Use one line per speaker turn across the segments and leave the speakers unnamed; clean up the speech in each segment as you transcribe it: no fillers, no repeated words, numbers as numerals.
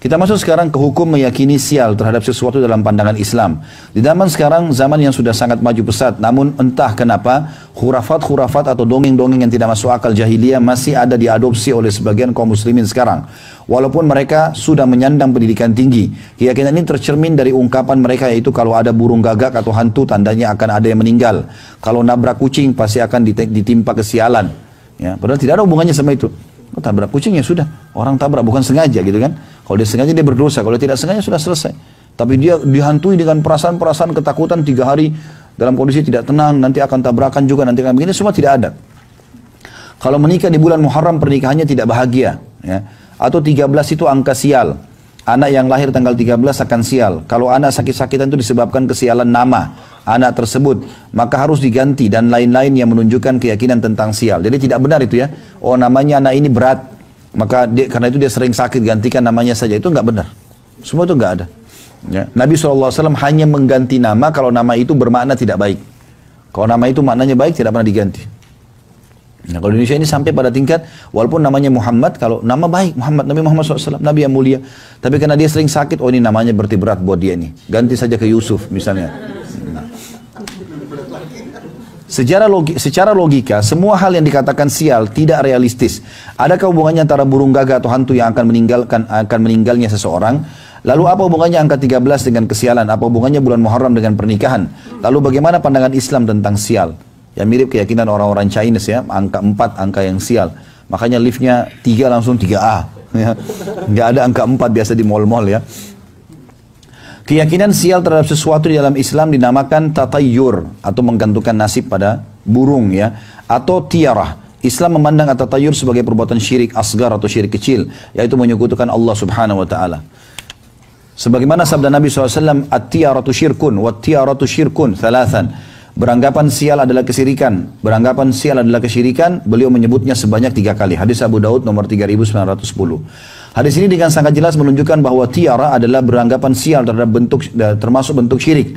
Kita masuk sekarang ke hukum meyakini sial terhadap sesuatu dalam pandangan Islam. Di zaman sekarang, zaman yang sudah sangat maju pesat, namun entah kenapa, khurafat-khurafat atau dongeng-dongeng yang tidak masuk akal jahiliyah masih ada diadopsi oleh sebagian kaum muslimin sekarang. Walaupun mereka sudah menyandang pendidikan tinggi, keyakinan ini tercermin dari ungkapan mereka, yaitu kalau ada burung gagak atau hantu, tandanya akan ada yang meninggal. Kalau nabrak kucing, pasti akan ditimpa kesialan. Ya, padahal tidak ada hubungannya sama itu. Oh, tabrak kucing ya sudah, orang tabrak bukan sengaja gitu kan. Kalau dia sengaja dia berdosa, kalau tidak sengaja sudah selesai. Tapi dia dihantui dengan perasaan-perasaan ketakutan 3 hari dalam kondisi tidak tenang, nanti akan tabrakan juga, nanti akan begini, semua tidak ada. Kalau menikah di bulan Muharram, pernikahannya tidak bahagia. Ya. Atau 13 itu angka sial. Anak yang lahir tanggal 13 akan sial. Kalau anak sakit-sakitan itu disebabkan kesialan nama anak tersebut, maka harus diganti dan lain-lain yang menunjukkan keyakinan tentang sial. Jadi tidak benar itu ya. Oh, namanya anak ini berat, maka karena itu dia sering sakit, gantikan namanya saja. Itu enggak benar. Semua itu enggak ada. Ya. Nabi SAW hanya mengganti nama kalau nama itu bermakna tidak baik. Kalau nama itu maknanya baik, tidak pernah diganti. Nah, kalau Indonesia ini sampai pada tingkat, walaupun namanya Muhammad, kalau nama baik, Muhammad, Nabi Muhammad SAW, Nabi yang mulia. Tapi karena dia sering sakit, oh ini namanya berarti berat buat dia ini. Ganti saja ke Yusuf misalnya. Nah. Secara logika, semua hal yang dikatakan sial tidak realistis. Adakah hubungannya antara burung gagak atau hantu yang akan meninggalnya seseorang? Lalu apa hubungannya angka 13 dengan kesialan? Apa hubungannya bulan Muharram dengan pernikahan? Lalu bagaimana pandangan Islam tentang sial? Ya mirip keyakinan orang-orang Chinese ya, angka 4, angka yang sial. Makanya liftnya 3 langsung 3A. Ya. Nggak ada angka 4 biasa di mall-mall ya. Keyakinan sial terhadap sesuatu di dalam Islam dinamakan tatayyur atau menggantungkan nasib pada burung ya, atau tiarah. Islam memandang tatayyur sebagai perbuatan syirik asgar atau syirik kecil, yaitu menyekutukan Allah Subhanahu wa taala. Sebagaimana sabda Nabi SAW, at-tiaratu syirkun wa at-tiaratu syirkun thalathan. Beranggapan sial adalah kesyirikan. Beranggapan sial adalah kesyirikan, beliau menyebutnya sebanyak 3 kali. Hadis Abu Daud nomor 3910. Hadis ini dengan sangat jelas menunjukkan bahwa tiara adalah beranggapan sial termasuk bentuk syirik.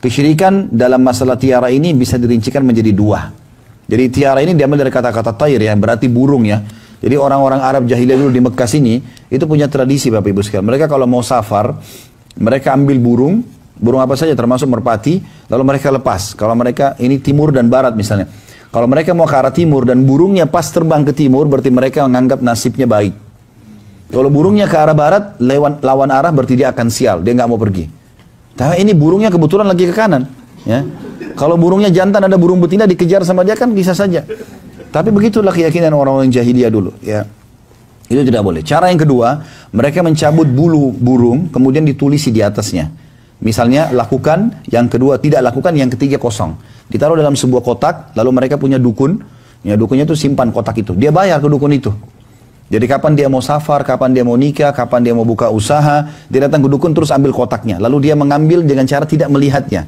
Kesyirikan dalam masalah tiara ini bisa dirincikan menjadi 2. Jadi tiara ini diambil dari kata-kata tair yang berarti burung ya. Jadi orang-orang Arab jahiliyah dulu di Mekah sini itu punya tradisi Bapak Ibu sekalian. Mereka kalau mau safar, mereka ambil burung apa saja termasuk merpati, lalu mereka lepas. Kalau mereka ini timur dan barat misalnya. Kalau mereka mau ke arah timur dan burungnya pas terbang ke timur, berarti mereka menganggap nasibnya baik. Kalau burungnya ke arah barat, lawan arah berarti dia akan sial, dia nggak mau pergi. Tapi ini burungnya kebetulan lagi ke kanan. Ya. Kalau burungnya jantan ada burung betina dikejar sama dia kan bisa saja. Tapi begitulah keyakinan orang-orang jahiliyah dulu. Ya. Itu tidak boleh. Cara yang kedua, mereka mencabut bulu burung, kemudian ditulisi di atasnya. Misalnya lakukan, yang kedua tidak lakukan, yang ketiga kosong. Ditaruh dalam sebuah kotak, lalu mereka punya dukun. Ya dukunnya itu simpan kotak itu. Dia bayar ke dukun itu. Jadi kapan dia mau safar, kapan dia mau nikah, kapan dia mau buka usaha, dia datang ke dukun terus ambil kotaknya. Lalu dia mengambil dengan cara tidak melihatnya.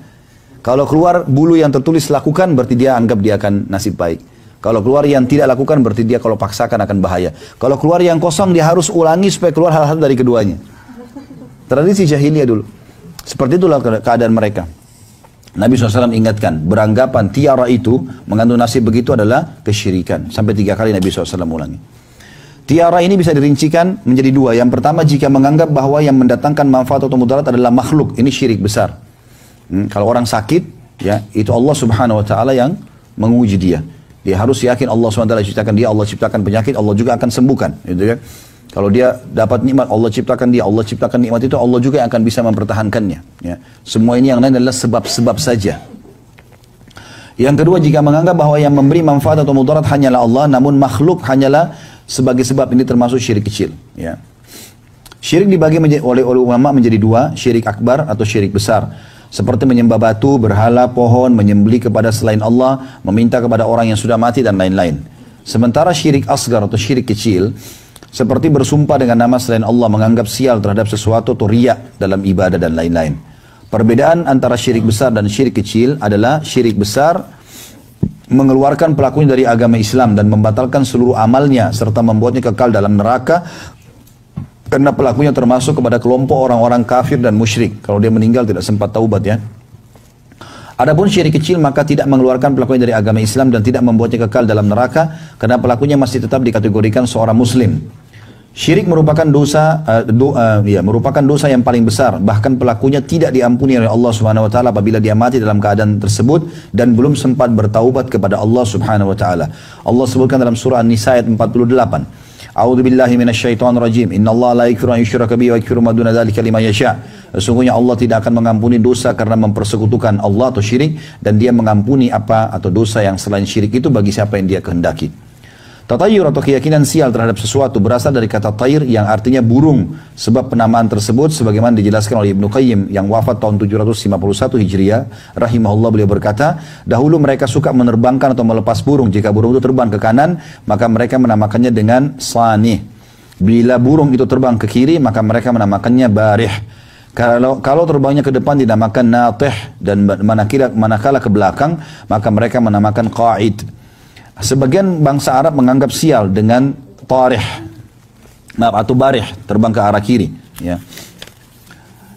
Kalau keluar bulu yang tertulis lakukan, berarti dia anggap dia akan nasib baik. Kalau keluar yang tidak lakukan, berarti dia kalau paksakan akan bahaya. Kalau keluar yang kosong, dia harus ulangi supaya keluar hal-hal dari keduanya. Tradisi jahiliyah dulu. Seperti itulah keadaan mereka. Nabi SAW ingatkan, beranggapan tiara itu mengandung nasib begitu adalah kesyirikan. Sampai 3 kali Nabi SAW ulangi. Tiara ini bisa dirincikan menjadi 2. Yang pertama, jika menganggap bahwa yang mendatangkan manfaat atau mudarat adalah makhluk, ini syirik besar. Kalau orang sakit, ya itu Allah Subhanahu Wa Taala yang menguji dia. Dia harus yakin Allah Subhanahu Wa Taala ciptakan dia, Allah ciptakan penyakit, Allah juga akan sembuhkan. Gitu kan? Kalau dia dapat nikmat, Allah ciptakan dia, Allah ciptakan nikmat itu, Allah juga yang akan bisa mempertahankannya. Ya. Semua ini yang lain adalah sebab-sebab saja. Yang kedua, jika menganggap bahwa yang memberi manfaat atau mudarat hanyalah Allah, namun makhluk hanyalah sebagai sebab, ini termasuk syirik kecil. Ya. Syirik dibagi oleh ulama menjadi 2, syirik akbar atau syirik besar. Seperti menyembah batu, berhala, pohon, menyembelih kepada selain Allah, meminta kepada orang yang sudah mati, dan lain-lain. Sementara syirik asgar atau syirik kecil, seperti bersumpah dengan nama selain Allah, menganggap sial terhadap sesuatu atau riya dalam ibadah dan lain-lain. Perbedaan antara syirik besar dan syirik kecil adalah syirik besar mengeluarkan pelakunya dari agama Islam dan membatalkan seluruh amalnya serta membuatnya kekal dalam neraka karena pelakunya termasuk kepada kelompok orang-orang kafir dan musyrik. Kalau dia meninggal tidak sempat taubat ya. Adapun syirik kecil maka tidak mengeluarkan pelakunya dari agama Islam dan tidak membuatnya kekal dalam neraka karena pelakunya masih tetap dikategorikan seorang muslim. Syirik merupakan dosa yang paling besar, bahkan pelakunya tidak diampuni oleh Allah Subhanahu wa taala apabila dia mati dalam keadaan tersebut dan belum sempat bertaubat kepada Allah Subhanahu wa taala. Allah sebutkan dalam surah An-Nisa ayat 48. A'udzu billahi minasyaitonir rajim. Innallaha la yaghfiru an yushraka bihi wa yaghfiru ma duna dzalika liman yasha. Sesungguhnya Allah tidak akan mengampuni dosa karena mempersekutukan Allah atau syirik, dan dia mengampuni apa atau dosa yang selain syirik itu bagi siapa yang dia kehendaki. Tatayur atau keyakinan sial terhadap sesuatu berasal dari kata tayr yang artinya burung. Sebab penamaan tersebut sebagaimana dijelaskan oleh Ibnu Qayyim yang wafat tahun 751 Hijriah, rahimahullah, beliau berkata, dahulu mereka suka menerbangkan atau melepas burung. Jika burung itu terbang ke kanan, maka mereka menamakannya dengan sanih. Bila burung itu terbang ke kiri, maka mereka menamakannya barih. Kalau terbangnya ke depan dinamakan natih, dan manakala ke belakang, maka mereka menamakan qa'id. Sebagian bangsa Arab menganggap sial dengan tarih atau barih, terbang ke arah kiri, ya.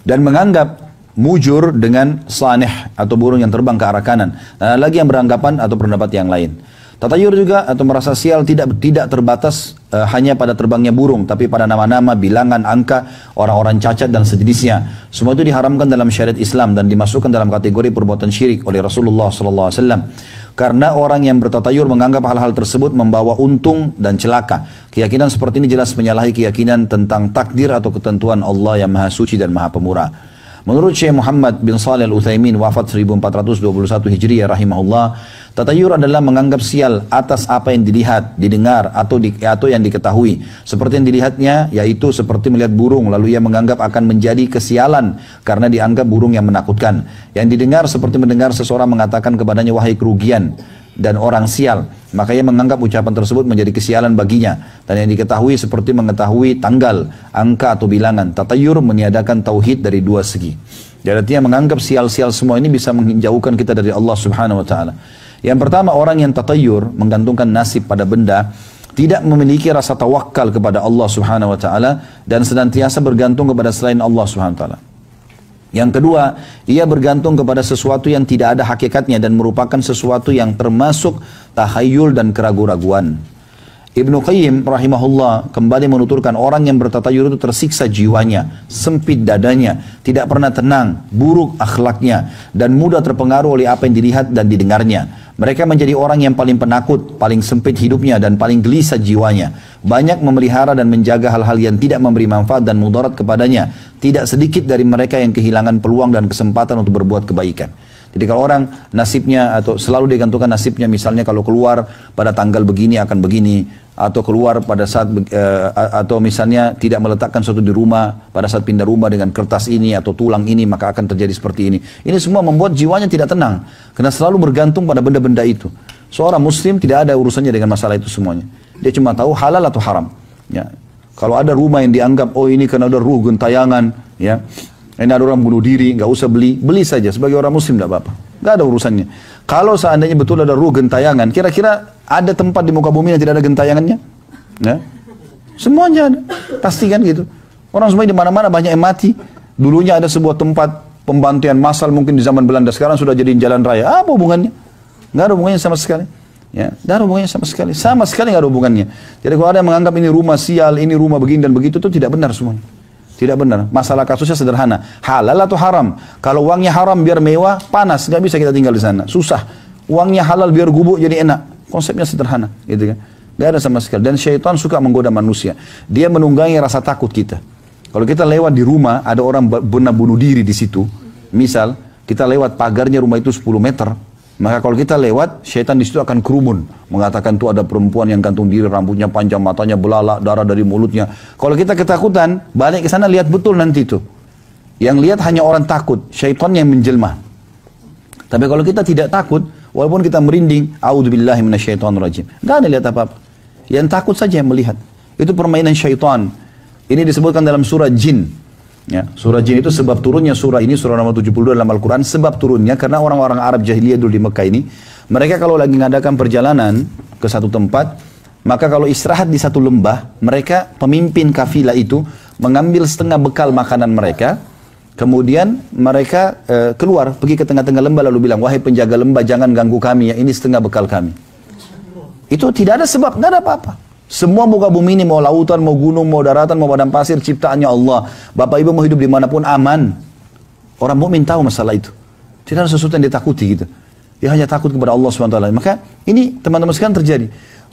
Dan menganggap mujur dengan sanih atau burung yang terbang ke arah kanan. Nah, lagi yang beranggapan atau pendapat yang lain. Tatayur juga atau merasa sial tidak terbatas hanya pada terbangnya burung, tapi pada nama-nama, bilangan, angka, orang-orang cacat dan sejenisnya. Semua itu diharamkan dalam syariat Islam dan dimasukkan dalam kategori perbuatan syirik oleh Rasulullah SAW. Karena orang yang bertatayur menganggap hal-hal tersebut membawa untung dan celaka. Keyakinan seperti ini jelas menyalahi keyakinan tentang takdir atau ketentuan Allah yang Maha Suci dan Maha Pemurah. Menurut Syekh Muhammad bin Shalih Al-Utsaimin wafat 1421 Hijriah rahimahullah, tatayur adalah menganggap sial atas apa yang dilihat, didengar atau yang diketahui. Seperti yang dilihatnya, yaitu seperti melihat burung lalu ia menganggap akan menjadi kesialan karena dianggap burung yang menakutkan. Yang didengar seperti mendengar seseorang mengatakan kepadanya wahai kerugian dan orang sial, maka ia menganggap ucapan tersebut menjadi kesialan baginya. Dan yang diketahui seperti mengetahui tanggal, angka atau bilangan. Tatayur meniadakan tauhid dari dua segi. Jadi artinya menganggap sial-sial semua ini bisa menjauhkan kita dari Allah Subhanahu wa taala. Yang pertama, orang yang tatayur menggantungkan nasib pada benda tidak memiliki rasa tawakal kepada Allah Subhanahu wa taala dan senantiasa bergantung kepada selain Allah Subhanahu wa taala. Yang kedua, ia bergantung kepada sesuatu yang tidak ada hakikatnya dan merupakan sesuatu yang termasuk takhayul dan keraguan-raguan. Ibnu Qayyim rahimahullah kembali menuturkan orang yang bertatayur itu tersiksa jiwanya, sempit dadanya, tidak pernah tenang, buruk akhlaknya, dan mudah terpengaruh oleh apa yang dilihat dan didengarnya. Mereka menjadi orang yang paling penakut, paling sempit hidupnya, dan paling gelisah jiwanya. Banyak memelihara dan menjaga hal-hal yang tidak memberi manfaat dan mudarat kepadanya. Tidak sedikit dari mereka yang kehilangan peluang dan kesempatan untuk berbuat kebaikan. Jadi kalau orang nasibnya atau selalu digantungkan nasibnya, misalnya kalau keluar pada tanggal begini akan begini, atau keluar pada saat atau misalnya tidak meletakkan sesuatu di rumah pada saat pindah rumah dengan kertas ini atau tulang ini maka akan terjadi seperti ini. Ini semua membuat jiwanya tidak tenang karena selalu bergantung pada benda-benda itu. Seorang muslim tidak ada urusannya dengan masalah itu semuanya. Dia cuma tahu halal atau haram. Ya. Kalau ada rumah yang dianggap oh ini karena ada ruh gentayangan, ya. Ini ada orang bunuh diri, nggak usah beli, beli saja sebagai orang muslim tidak apa-apa, nggak ada urusannya. Kalau seandainya betul ada ruh gentayangan, kira-kira ada tempat di muka bumi yang tidak ada gentayangannya? Ya? Semuanya ada, pasti kan gitu. Orang semua di mana-mana banyak yang mati. Dulunya ada sebuah tempat pembantian massal mungkin di zaman Belanda, sekarang sudah jadi jalan raya. Apa hubungannya? Nggak ada hubungannya sama sekali. Ya, nggak ada hubungannya sama sekali nggak ada hubungannya. Jadi kalau ada yang menganggap ini rumah sial, ini rumah begini dan begitu, itu tidak benar semuanya. Tidak benar. Masalah kasusnya sederhana. Halal atau haram? Kalau uangnya haram biar mewah, panas. Nggak bisa kita tinggal di sana. Susah. Uangnya halal biar gubuk jadi enak. Konsepnya sederhana. Gitu kan. Nggak ada sama sekali. Dan syaitan suka menggoda manusia. Dia menunggangi rasa takut kita. Kalau kita lewat di rumah, ada orang benar bunuh diri di situ. Misal, kita lewat pagarnya rumah itu 10 meter. Maka kalau kita lewat, syaitan di situ akan kerumun. Mengatakan tuh ada perempuan yang gantung diri, rambutnya panjang, matanya belalak, darah dari mulutnya. Kalau kita ketakutan, balik ke sana lihat betul nanti itu. Yang lihat hanya orang takut, syaitan yang menjelma. Tapi kalau kita tidak takut, walaupun kita merinding, a'udzubillahi minasyaitonirrajim. Enggak ada lihat apa-apa. Yang takut saja yang melihat. Itu permainan syaitan. Ini disebutkan dalam surah Jin. Ya, surah Jin itu sebab turunnya surah ini, surah nomor 72 dalam Al-Quran, sebab turunnya karena orang-orang Arab jahiliyah dulu di Mekah ini, mereka kalau lagi mengadakan perjalanan ke satu tempat, maka kalau istirahat di satu lembah, mereka pemimpin kafilah itu mengambil setengah bekal makanan mereka, kemudian mereka keluar, pergi ke tengah-tengah lembah lalu bilang, wahai penjaga lembah jangan ganggu kami ya, ini setengah bekal kami. Itu tidak ada sebab, tidak ada apa-apa. Semua muka bumi ini, mau lautan, mau gunung, mau daratan, mau padang pasir, ciptaannya Allah. Bapak ibu mau hidup dimanapun aman. Orang mukmin tahu masalah itu. Tidak ada sesuatu yang ditakuti gitu. Dia hanya takut kepada Allah SWT. Maka ini teman-teman sekalian terjadi.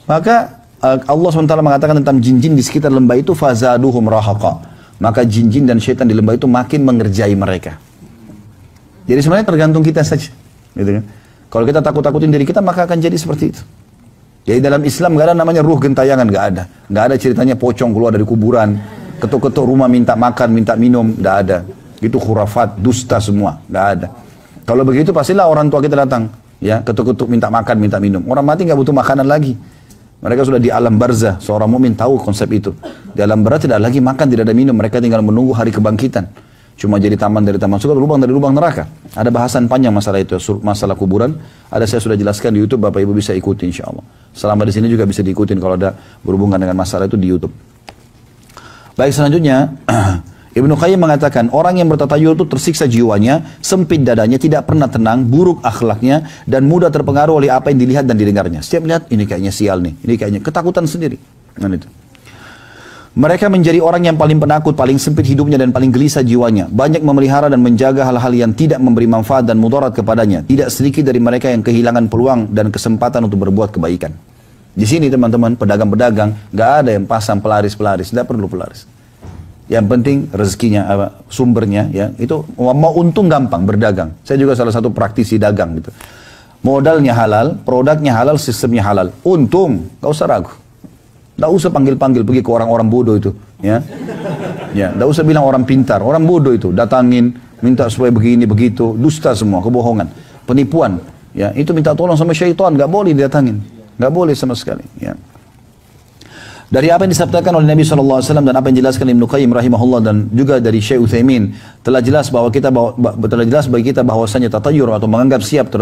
Maka Allah SWT mengatakan tentang jin-jin di sekitar lembah itu, fazaduhum rahaqa. Maka jin-jin dan syaitan di lembah itu makin mengerjai mereka. Jadi sebenarnya tergantung kita saja. Gitu kan? Kalau kita takut-takutin diri kita, maka akan jadi seperti itu. Jadi dalam Islam nggak ada namanya ruh gentayangan, nggak ada. Nggak ada ceritanya pocong keluar dari kuburan, ketuk-ketuk rumah minta makan, minta minum, nggak ada. Itu khurafat, dusta semua, nggak ada. Kalau begitu pastilah orang tua kita datang, ya ketuk-ketuk minta makan, minta minum. Orang mati nggak butuh makanan lagi. Mereka sudah di alam barzah. Seorang mukmin tahu konsep itu. Di alam barzah tidak lagi makan, tidak ada minum. Mereka tinggal menunggu hari kebangkitan. Cuma jadi taman dari taman surga, lubang dari lubang neraka. Ada bahasan panjang masalah itu, masalah kuburan. Ada saya sudah jelaskan di YouTube, Bapak Ibu bisa ikuti insya Allah. Selama di sini juga bisa diikutin kalau ada berhubungan dengan masalah itu di YouTube. Baik, selanjutnya Ibnu Qayyim mengatakan orang yang bertatayur itu tersiksa jiwanya, sempit dadanya, tidak pernah tenang, buruk akhlaknya, dan mudah terpengaruh oleh apa yang dilihat dan didengarnya. Setiap lihat ini kayaknya sial nih, ini kayaknya ketakutan sendiri. Dan itu. Mereka menjadi orang yang paling penakut, paling sempit hidupnya dan paling gelisah jiwanya. Banyak memelihara dan menjaga hal-hal yang tidak memberi manfaat dan mudarat kepadanya. Tidak sedikit dari mereka yang kehilangan peluang dan kesempatan untuk berbuat kebaikan. Di sini teman-teman, pedagang-pedagang, gak ada yang pasang pelaris-pelaris, tidak perlu pelaris. Yang penting rezekinya, sumbernya, ya itu mau untung gampang berdagang. Saya juga salah satu praktisi dagang gitu. Modalnya halal, produknya halal, sistemnya halal. Untung, gak usah ragu. Tidak usah panggil-panggil pergi ke orang-orang bodoh itu, ya. Ya, tidak usah bilang orang pintar, orang bodoh itu datangin, minta supaya begini begitu, dusta semua, kebohongan, penipuan, ya. Itu minta tolong sama syaitan, nggak boleh didatangin, nggak boleh sama sekali, ya. Dari apa yang disabdakan oleh Nabi SAW dan apa yang dijelaskan Ibnu Qayyim rahimahullah dan juga dari Syekh Utsaimin telah jelas bagi kita bahwasanya tatayur atau menganggap siap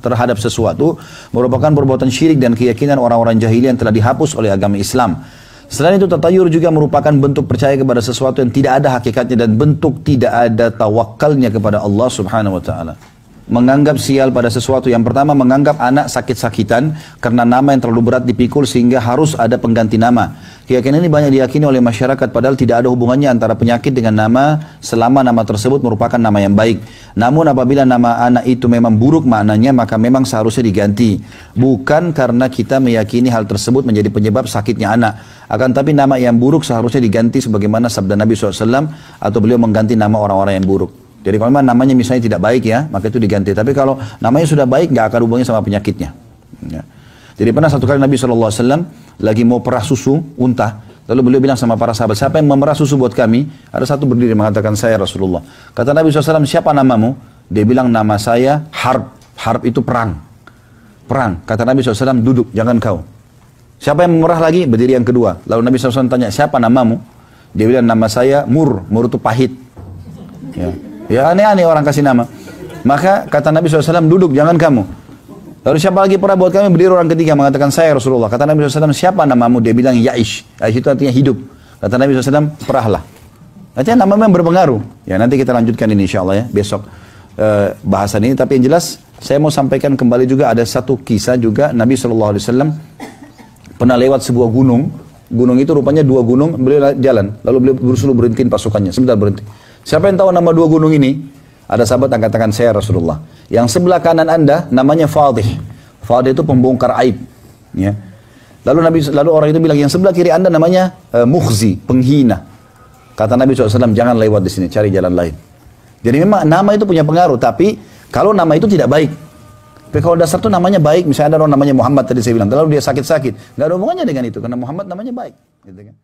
terhadap sesuatu merupakan perbuatan syirik dan keyakinan orang-orang jahiliyah yang telah dihapus oleh agama Islam. Selain itu tatayur juga merupakan bentuk percaya kepada sesuatu yang tidak ada hakikatnya dan bentuk tidak ada tawakalnya kepada Allah Subhanahu wa taala. Menganggap sial pada sesuatu. Yang pertama, menganggap anak sakit-sakitan karena nama yang terlalu berat dipikul sehingga harus ada pengganti nama. Keyakinan ini banyak diyakini oleh masyarakat padahal tidak ada hubungannya antara penyakit dengan nama selama nama tersebut merupakan nama yang baik. Namun apabila nama anak itu memang buruk maknanya maka memang seharusnya diganti. Bukan karena kita meyakini hal tersebut menjadi penyebab sakitnya anak. Akan tapi nama yang buruk seharusnya diganti sebagaimana sabda Nabi SAW atau beliau mengganti nama orang-orang yang buruk. Jadi kalau memang namanya misalnya tidak baik ya, maka itu diganti. Tapi kalau namanya sudah baik, nggak akan hubungannya sama penyakitnya. Ya. Jadi pernah satu kali Nabi SAW lagi mau perah susu unta. Lalu beliau bilang sama para sahabat, siapa yang memerah susu buat kami? Ada satu berdiri mengatakan, saya Rasulullah. Kata Nabi SAW, siapa namamu? Dia bilang, nama saya Harb. Harb itu perang. Perang. Kata Nabi SAW, duduk, jangan kau. Siapa yang memerah lagi? Berdiri yang kedua. Lalu Nabi SAW tanya, siapa namamu? Dia bilang, nama saya Mur. Mur itu pahit. Ya. Ya aneh-aneh orang kasih nama. Maka kata Nabi SAW, duduk jangan kamu. Lalu siapa lagi pernah buat kami? Berdiri orang ketiga mengatakan saya Rasulullah. Kata Nabi SAW, siapa namamu? Dia bilang Ya'ish. Ya'ish itu artinya hidup. Kata Nabi SAW, perahlah. Artinya nama memang berpengaruh. Ya nanti kita lanjutkan ini insya Allah ya. Besok bahasan ini. Tapi yang jelas saya mau sampaikan kembali juga ada satu kisah juga. Nabi SAW pernah lewat sebuah gunung. Gunung itu rupanya dua gunung. Beliau jalan. Lalu beliau berusaha berhentiin pasukannya. Sebentar berhenti. Siapa yang tahu nama dua gunung ini? Ada sahabat yang katakan saya Rasulullah. Yang sebelah kanan anda namanya Fadih. Fadih itu pembongkar aib. Ya. Lalu orang itu bilang yang sebelah kiri anda namanya Mukhzi, penghina. Kata Nabi SAW jangan lewat di sini, cari jalan lain. Jadi memang nama itu punya pengaruh. Tapi kalau nama itu tidak baik. Tapi kalau dasar itu namanya baik. Misalnya ada orang namanya Muhammad tadi saya bilang. Lalu dia sakit-sakit. Nggak ada hubungannya dengan itu. Karena Muhammad namanya baik. Gitu kan.